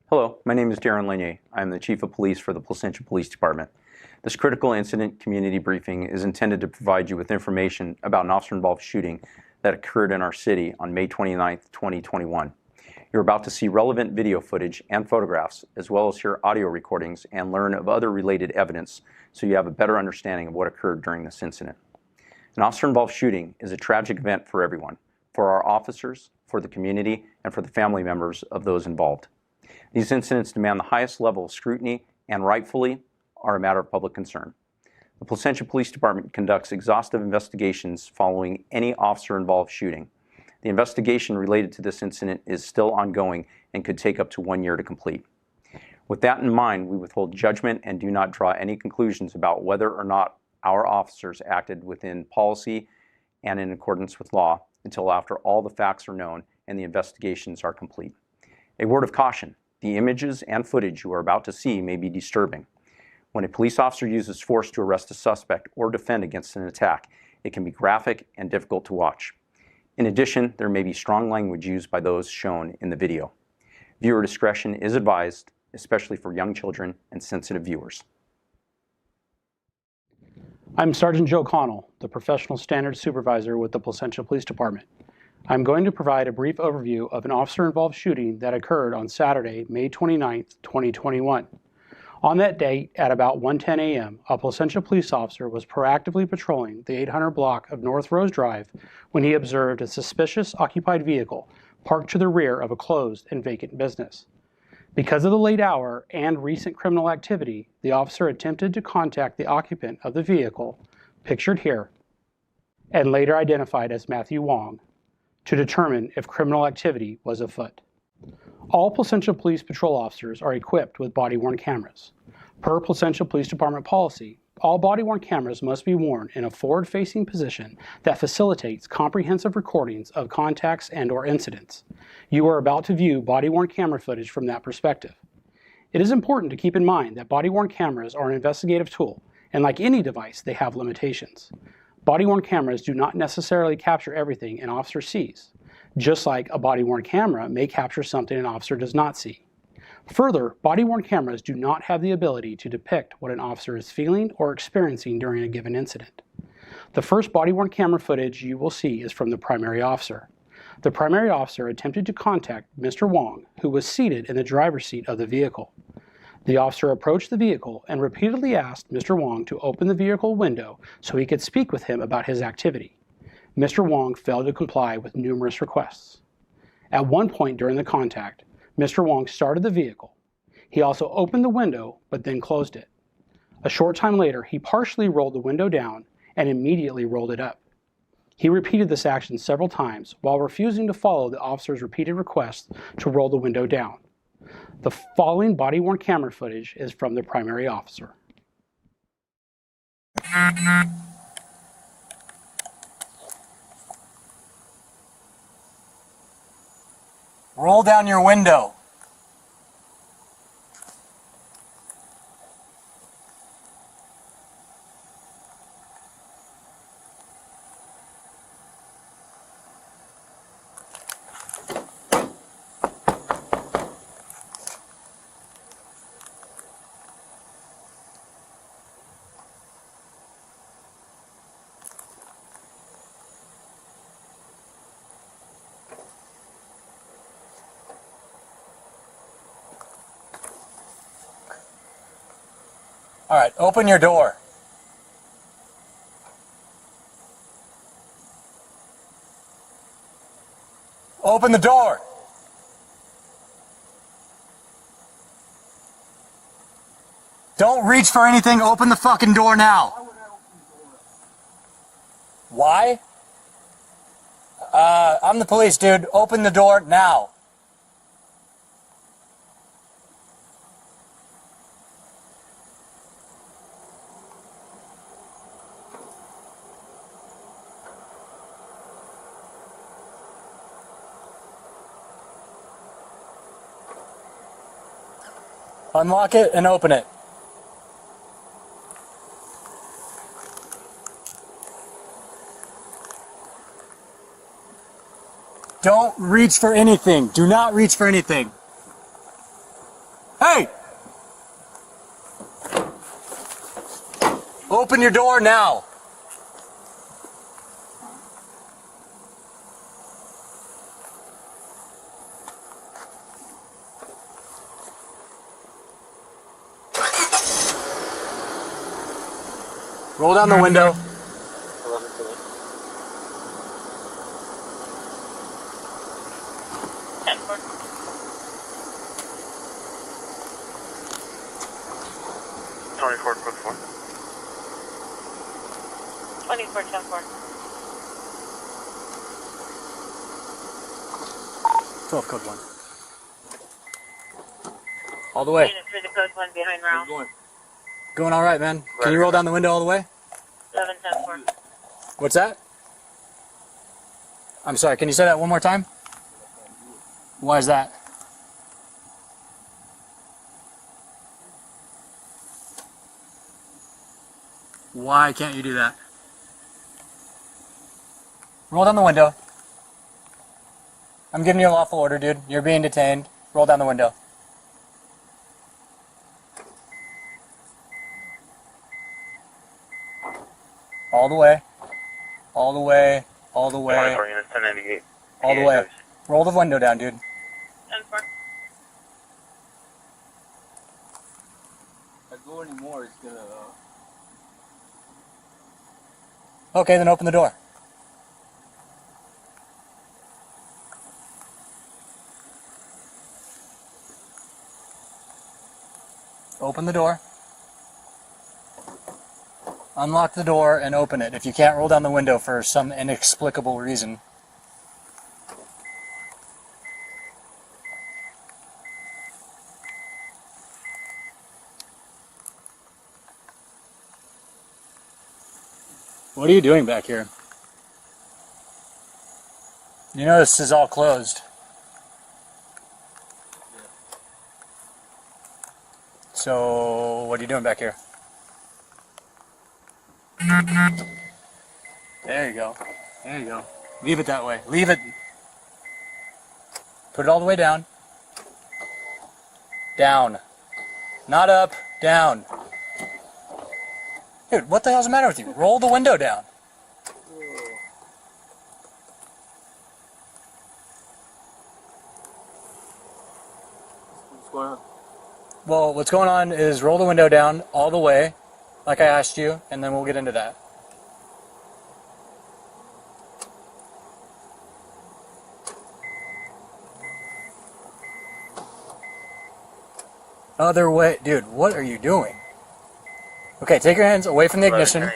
Hello, my name is Darren Lanier. I am the Chief of Police for the Placentia Police Department. This critical incident community briefing is intended to provide you with information about an officer-involved shooting that occurred in our city on May 29, 2021. You're about to see relevant video footage and photographs, as well as hear audio recordings and learn of other related evidence so you have a better understanding of what occurred during this incident. An officer-involved shooting is a tragic event for everyone, for our officers, for the community, and for the family members of those involved. These incidents demand the highest level of scrutiny and rightfully are a matter of public concern. The Placentia Police Department conducts exhaustive investigations following any officer-involved shooting. The investigation related to this incident is still ongoing and could take up to 1 year to complete. With that in mind, we withhold judgment and do not draw any conclusions about whether or not our officers acted within policy and in accordance with law until after all the facts are known and the investigations are complete. A word of caution: the images and footage you are about to see may be disturbing. When a police officer uses force to arrest a suspect or defend against an attack, it can be graphic and difficult to watch. In addition, there may be strong language used by those shown in the video. Viewer discretion is advised, especially for young children and sensitive viewers. I'm Sergeant Joe Connell, the Professional Standards Supervisor with the Placentia Police Department. I'm going to provide a brief overview of an officer-involved shooting that occurred on Saturday, May 29, 2021. On that date, at about 1:10 a.m., a Placentia police officer was proactively patrolling the 800 block of North Rose Drive when he observed a suspicious occupied vehicle parked to the rear of a closed and vacant business. Because of the late hour and recent criminal activity, the officer attempted to contact the occupant of the vehicle, pictured here, and later identified as Matthew Wong, to determine if criminal activity was afoot. All Placentia Police Patrol officers are equipped with body-worn cameras. Per Placentia Police Department policy, all body-worn cameras must be worn in a forward-facing position that facilitates comprehensive recordings of contacts and/or incidents. You are about to view body-worn camera footage from that perspective. It is important to keep in mind that body-worn cameras are an investigative tool, and like any device, they have limitations. Body-worn cameras do not necessarily capture everything an officer sees, just like a body-worn camera may capture something an officer does not see. Further, body-worn cameras do not have the ability to depict what an officer is feeling or experiencing during a given incident. The first body-worn camera footage you will see is from the primary officer. The primary officer attempted to contact Mr. Wong, who was seated in the driver's seat of the vehicle. The officer approached the vehicle and repeatedly asked Mr. Wong to open the vehicle window so he could speak with him about his activity. Mr. Wong failed to comply with numerous requests. At one point during the contact, Mr. Wong started the vehicle. He also opened the window, but then closed it. A short time later, he partially rolled the window down and immediately rolled it up. He repeated this action several times while refusing to follow the officer's repeated requests to roll the window down. The following body-worn camera footage is from the primary officer. Roll down your window. All right, open your door. Open the door. Don't reach for anything. Open the fucking door now. Why? I'm the police, dude. Open the door now. Unlock it and open it. Don't reach for anything. Do not reach for anything. Open your door now. Roll down the window. Code 4. 24-10-4. 12 code 1. All the way. Unit for the code 1 behind Ralph. Going all right, man. Can you roll down the window all the way? 11-10-4. What's that? I'm sorry, can you say that one more time? Why is that? Why can't you do that? Roll down the window. I'm giving you a lawful order, dude. You're being detained. Roll down the window. All the way. All the way. All the way. 24 units, 1098. All the way. Roll the window down, dude. 10-4. If I go anymore, it's gonna. Okay, then open the door. Open the door. Unlock the door and open it if you can't roll down the window for some inexplicable reason. What are you doing back here? You know this is all closed. So, what are you doing back here? There you go. There you go. Leave it that way. Leave it. Put it all the way down. Down. Not up. Down. Dude, what the hell's the matter with you? Roll the window down. What's going on? Well, what's going on is roll the window down all the way, like I asked you, and then we'll get into that. Other way. Dude, what are you doing? Okay, take your hands away from the ignition.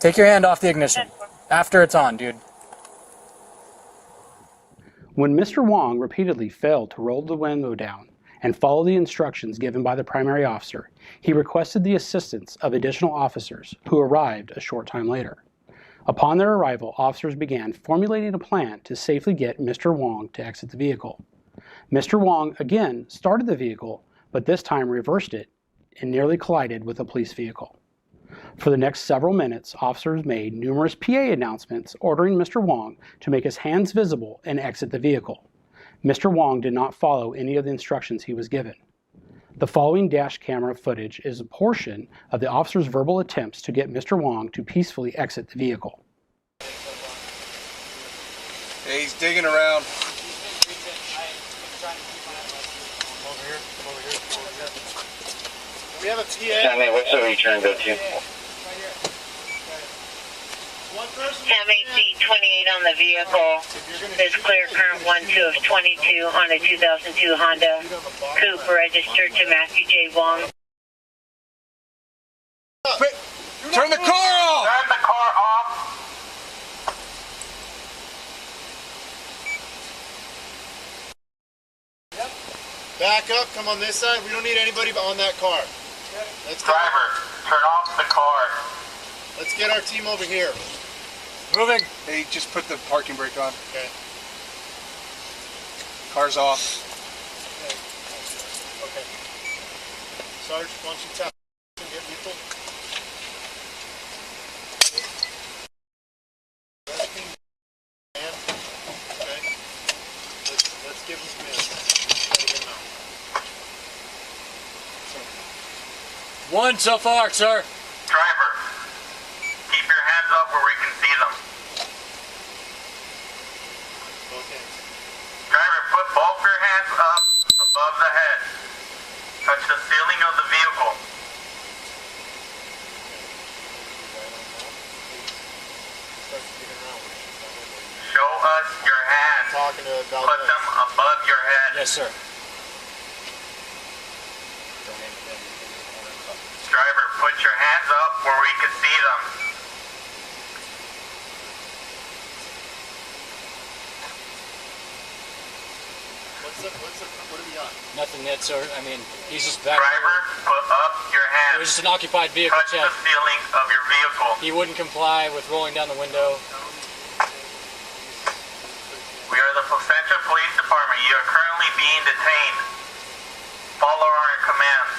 Take your hand off the ignition. After it's on, dude. When Mr. Wong repeatedly failed to roll the window down and follow the instructions given by the primary officer, he requested the assistance of additional officers who arrived a short time later. Upon their arrival, officers began formulating a plan to safely get Mr. Wong to exit the vehicle. Mr. Wong again started the vehicle, but this time reversed it and nearly collided with a police vehicle. For the next several minutes, officers made numerous PA announcements ordering Mr. Wong to make his hands visible and exit the vehicle. Mr. Wong did not follow any of the instructions he was given. The following dash camera footage is a portion of the officer's verbal attempts to get Mr. Wong to peacefully exit the vehicle. Hey, he's digging around. We have a PA. Sam 8, what's the return go to? Sam 8C28 on the vehicle. There's clear current 12 of 22 on a 2002 Honda Coupe registered to Matthew J. Wong. Turn the car off! Turn the car off. Back up, come on this side. We don't need anybody on that car. Let's go. Driver, turn off the car. Let's get our team over here. Moving. Hey, just put the parking brake on. Okay. Car's off. Okay. Sarge, why don't you tap and get lethal? Okay. Let's give him some minutes. Try to get him out. One so far, sir. Driver, talking to about Put them above your head. Yes, sir. Driver, put your hands up where we can see them. What do we got? Nothing yet, sir. I mean, he's just back Driver, put up your there. It hands. was just an occupied vehicle Touch check. the ceiling of your vehicle. He wouldn't comply with rolling down the window. We are the Placentia Police Department. You are currently being detained. Follow our commands.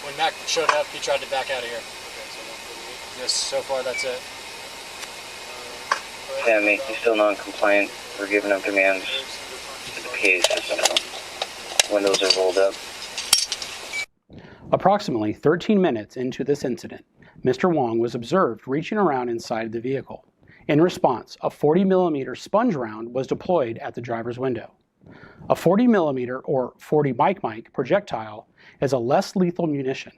When Mac showed up, he tried to back out of here. Yes, so far that's it. Sammy, he's still non-compliant. We're giving him commands to the PA system now. Windows are rolled up. Approximately 13 minutes into this incident, Mr. Wong was observed reaching around inside the vehicle. In response, a 40mm sponge round was deployed at the driver's window. A 40mm or 40 mic projectile is a less lethal munition.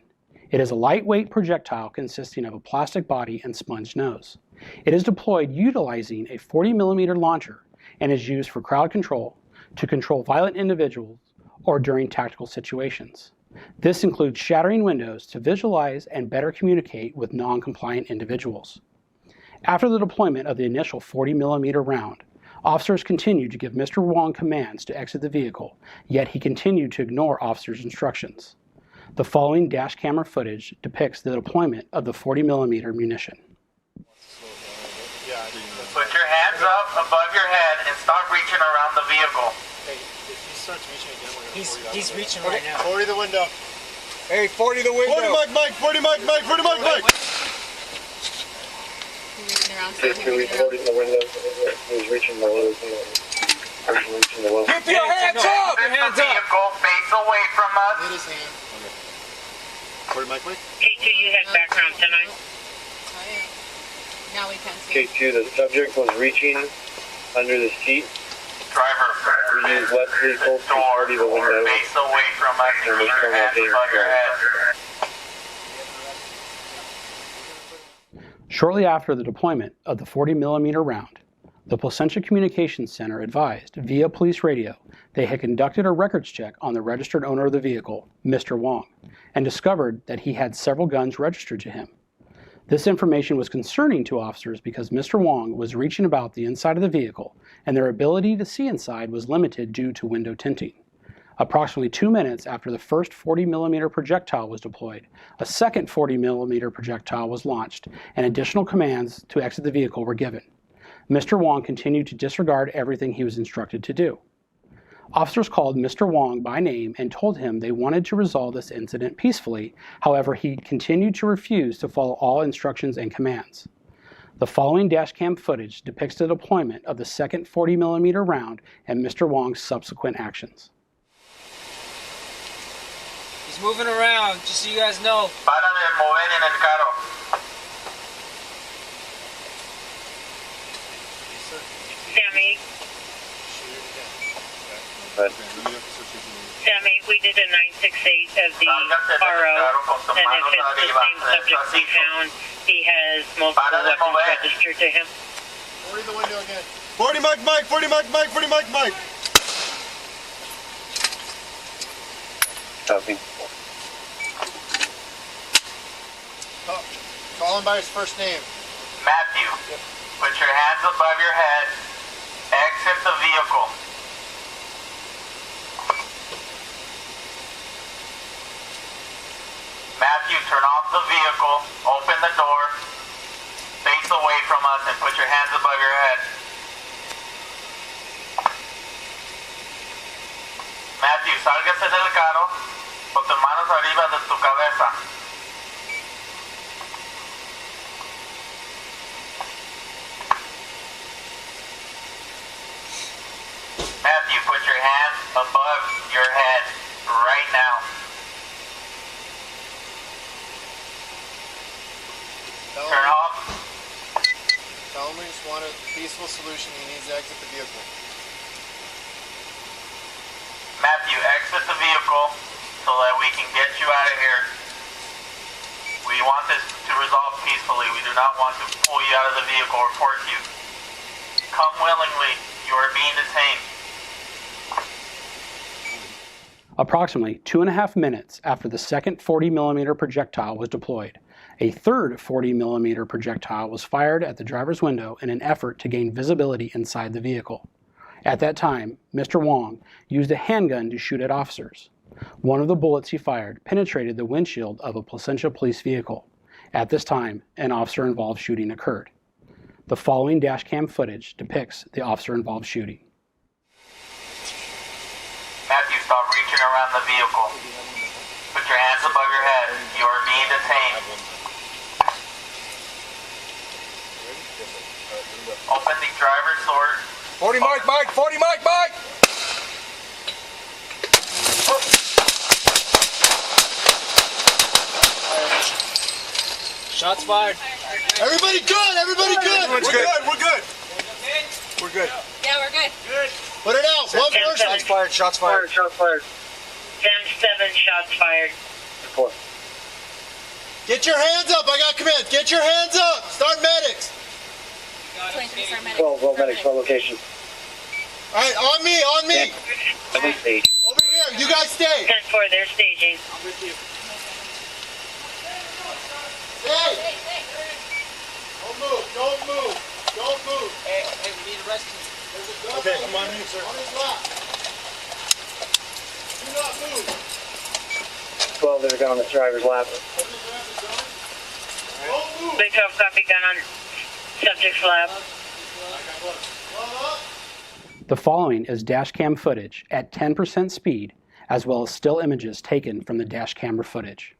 It is a lightweight projectile consisting of a plastic body and sponge nose. It is deployed utilizing a 40mm launcher and is used for crowd control, to control violent individuals, or during tactical situations. This includes shattering windows to visualize and better communicate with non-compliant individuals. After the deployment of the initial 40mm round, officers continued to give Mr. Wong commands to exit the vehicle, yet he continued to ignore officers' instructions. The following dash camera footage depicts the deployment of the 40mm munition. Put your hands up above your head and stop reaching around the vehicle. He's reaching right now. 40 the window. Hey, 40 the window. 40 Mike, 40 Mike. 50 recording the window. He's reaching the window. Reaching the window. Keep your hands up! Exit the vehicle, face away from us. Hit his hand. 40 Mike. K2, you had background tonight. Now we can see. K2, the subject was reaching under the seat. Driver, We use left vehicle to party the window. face away from us and keep your hands above your head. Shortly after the deployment of the 40mm round, the Placentia Communications Center advised via police radio they had conducted a records check on the registered owner of the vehicle, Mr. Wong, and discovered that he had several guns registered to him. This information was concerning to officers because Mr. Wong was reaching about the inside of the vehicle and their ability to see inside was limited due to window tinting. Approximately 2 minutes after the first 40mm projectile was deployed, a second 40mm projectile was launched and additional commands to exit the vehicle were given. Mr. Wong continued to disregard everything he was instructed to do. Officers called Mr. Wong by name and told him they wanted to resolve this incident peacefully. However, he continued to refuse to follow all instructions and commands. The following dashcam footage depicts the deployment of the second 40mm round and Mr. Wong's subsequent actions. He's moving around, just so you guys know. Para de mover en el carro. Sammy, But Sammy, we did a 968 of the RO, and if it's the same subject we found, he has multiple weapons registered to him. 40 the window again. 40 Mike. 40 Mike. copy. Call him by his first name. Matthew, put your hands above your head. Exit the vehicle. Matthew, turn off the vehicle, open the door, face away from us, and put your hands above your head. Matthew, sálgase del carro con tus manos arriba de tu cabeza. Matthew, put your hands above your head right now. Turn off. Tell him we just want a peaceful solution. He needs to exit the vehicle. Matthew, exit the vehicle so that we can get you out of here. We want this to resolve peacefully. We do not want to pull you out of the vehicle or force you. Come willingly. You are being detained. Approximately 2.5 minutes after the second 40mm projectile was deployed, a third 40mm projectile was fired at the driver's window in an effort to gain visibility inside the vehicle. At that time, Mr. Wong used a handgun to shoot at officers. One of the bullets he fired penetrated the windshield of a Placentia police vehicle. At this time, an officer-involved shooting occurred. The following dashcam footage depicts the officer-involved shooting. Matthew, stop reaching around the vehicle. Put your hands above your head. You are being detained. Open the driver's door. 40 Mike, Mike, 40 Mike, Mike! Shots fired. Everybody good, everybody good. Everyone's good. We're good. We're good. Yeah, we're good. Put it out, one person. Shots fired, shots fired. Shots fired. 10-7 shots fired. Report. Get your hands up, I got commands. Get your hands up. Start medics. 23 star medic. 12 medics, 12 location. All right, on me, on me. Every stage. Over here, you guys stay. 10-4, they're staging. Stay. Don't move, don't move, don't move. Hey, we need arrested. There's a gun Okay, on come on in, sir. On his lap. Do not move. 12, there's a gun on the driver's lap. Don't move. Big 12 copy, gun on subject's lap. Well up. The following is dashcam footage at 10% speed, as well as still images taken from the dash camera footage.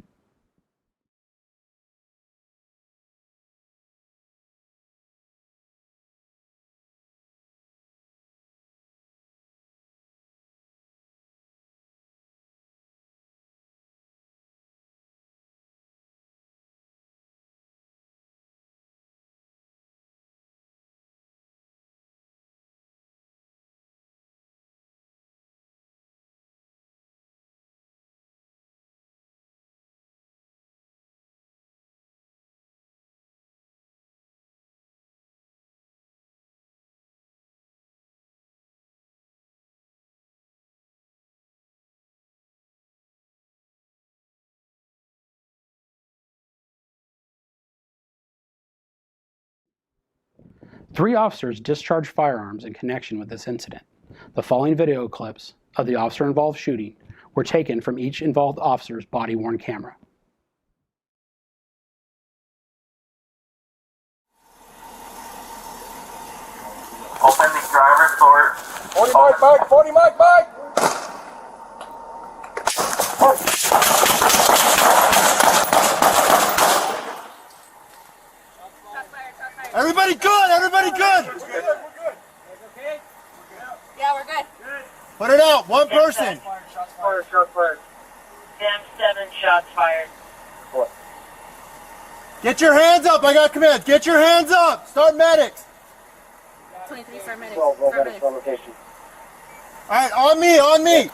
Three officers discharged firearms in connection with this incident. The following video clips of the officer-involved shooting were taken from each involved officer's body-worn camera. Open the driver's door. 40 Mike, Mike, 40 Mike, Mike! Everybody good, everybody good. Yeah, we're good. Put it out, one person. Shots fired, shots fired. 10-7 shots fired. Get your hands up, I got commands. Get your hands up. Start medics. 23 star medic. 12 medics, 12 location. All right, on me, on me.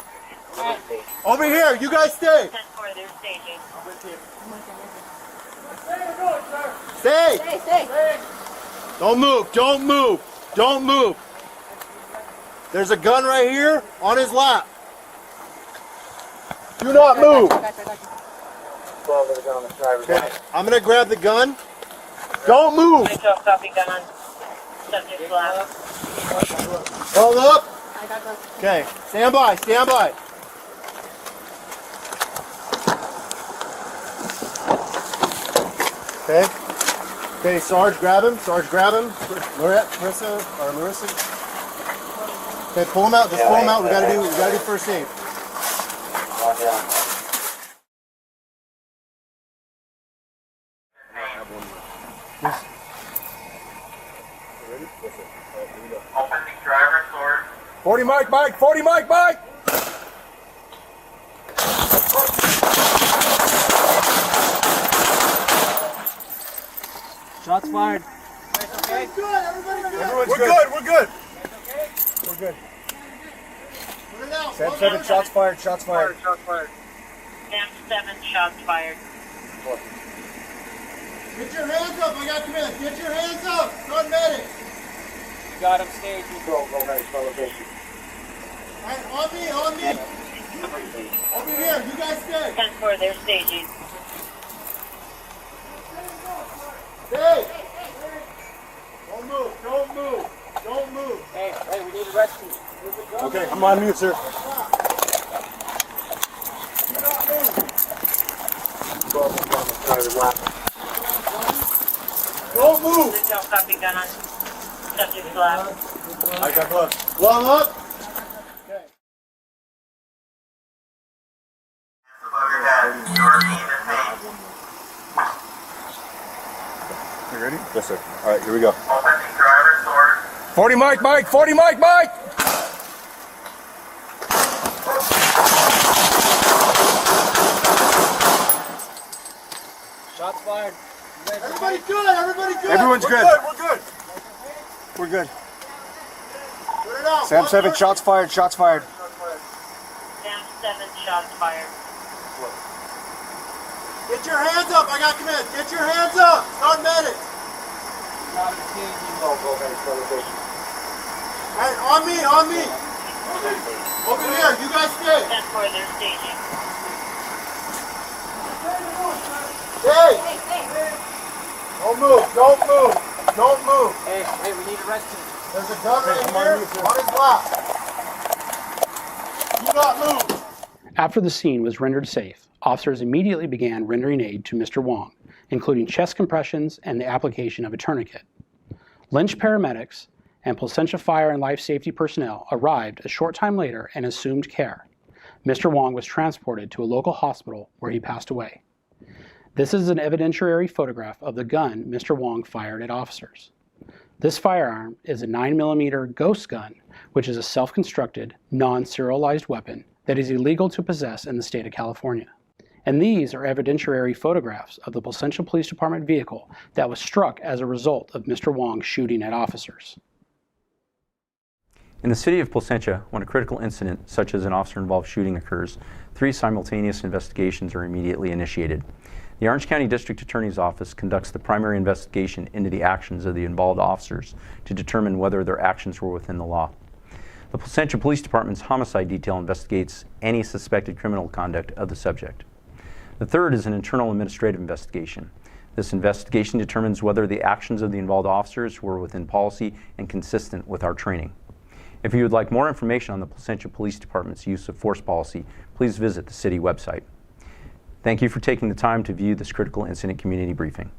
Over here, you guys stay. 10-4, they're staging. Stay. Stay. Don't move, don't move, don't move. There's a gun right here on his lap. Do not move. 12, there's a gun on the driver's Okay, lap. I'm gonna grab the gun. Don't move. Big 12 copy, gun on subject's lap. Hold up. I got those. Okay, stand by, stand by. Okay. Okay, Sarge, grab him. Sarge, grab him. Larissa. Okay, pull him out. Just pull him out. We gotta do first aid. One down. Open the driver's door. 40 Mike, Mike, 40 Mike, Mike! Shots fired. Everyone's good, we're good. We're good. Put it out. 10-7 shots fired, shots fired. Shots fired. 10-7 shots fired. Get your hands up. I got commands. Get your hands up. Start medics. We got him staging. 12 medics, 12 location. All right, on me, on me. Over here, you guys stay. 10-4, they're staging. Stay. Don't move, don't move, don't move. Hey, we need a rescue. Okay, I'm on mute, sir. Don't move. There's no copy gun on subject's lap. I got gloves. Glove up. Above your head. Your lead is made. You ready? Yes, sir. All right, here we go. Opening driver's door. 40 Mike, Mike. 40 Mike, Mike. Shots fired. Everybody good, everybody good. Everyone's We're good. We're good. We're good. Put it out. Sam 7, shots fired, shots fired. Sam 7, shots fired. Get your hands up. I got command. Get your hands up. Start medic. Hey, on me, on me. Over here, you guys stay. 10-4, they're staging. Hey. Don't move, don't move, don't move. Hey, we need a rescue. There's a gun right here on his lap. Do not move. After the scene was rendered safe, officers immediately began rendering aid to Mr. Wong, including chest compressions and the application of a tourniquet. Lynch paramedics and Placentia Fire and Life Safety personnel arrived a short time later and assumed care. Mr. Wong was transported to a local hospital where he passed away. This is an evidentiary photograph of the gun Mr. Wong fired at officers. This firearm is a 9mm ghost gun, which is a self-constructed, non-serialized weapon that is illegal to possess in the state of California. And these are evidentiary photographs of the Placentia Police Department vehicle that was struck as a result of Mr. Wong shooting at officers. In the city of Placentia, when a critical incident such as an officer-involved shooting occurs, 3 simultaneous investigations are immediately initiated. The Orange County District Attorney's Office conducts the primary investigation into the actions of the involved officers to determine whether their actions were within the law. The Placentia Police Department's homicide detail investigates any suspected criminal conduct of the subject. The third is an internal administrative investigation. This investigation determines whether the actions of the involved officers were within policy and consistent with our training. If you would like more information on the Placentia Police Department's use of force policy, please visit the city website. Thank you for taking the time to view this critical incident community briefing.